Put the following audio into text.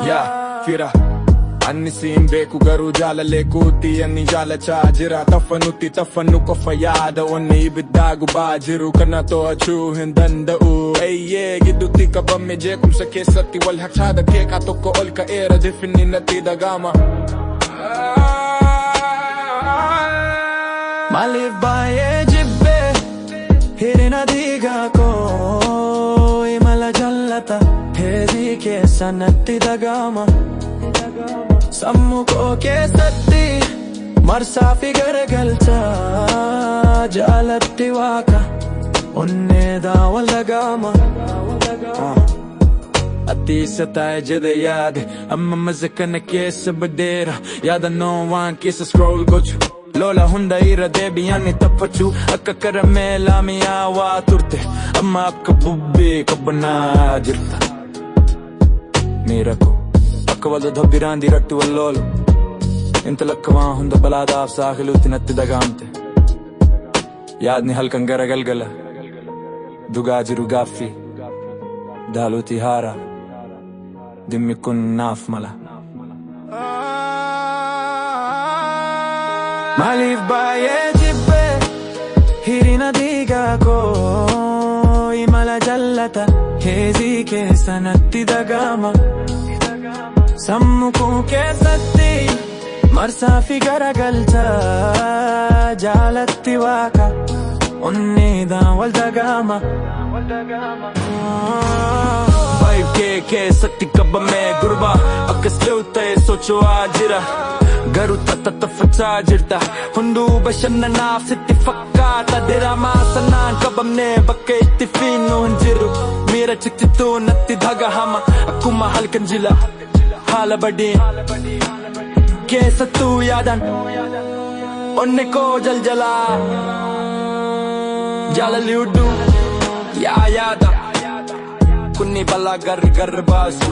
Ya, fira Annisin beku garu jaalale kuuti anni jaalachaa jira Taffanutti taffannu qofa yaada onni ibiddaa gubaa jiru kana to'achuu hin danda'u Eeyyee gidduutti qabame jeequmsa keessatti wal harcaada keeqaa tokko ol ka'eera definni natti dhagama Maaliif baay'ee jibbee hirina dhiigaa koo imala jallata heezii keessa natti dhagama Sammuu koo keessatti marsaa fi garagalcha jaalatti waaqa onneedhaa wal dhagama Ati isa taa'e jedhe yaade amma maza kana keessa badeera yaadannoon waan keessa scroll gochu Lola hunda irra deebi'anii taphachuu akka karameelaa mi'aawaa turte amma akka bubbee qabbanaa jirta miira koo akka wal dabbiraan diiratti wal loolu intala akka waan hunda balaadhaaf saaxiluutti natti dhagaamte yaadni halkan gara galgala dhugaa jiru gaaffii daaluutii haara dhimmi kun naaf mala Maaliif baay'ee jibbee hirina dhiigaa koo imala jallata heezii keessa natti dhagama Sammuu koo keessatti marsaa fi garagalcha jaalatti waaqa onneedhaan wal dhagama Vibe kee keessatti qabame gurba akkas leew ta'e socho'aa jira Garuu tattaffachaa jirta hunduu bashannanaaf sitti fakkaata Diraamaa sanaan qabamne bakka itti fiinnu hin jiru Miira cikcituu natti dhagahama akkuma halkan jila haala badiin keessattuu yaadan onne koo jaljalaa jaalalli hudduu yaa yaada kunni balaa garri baasu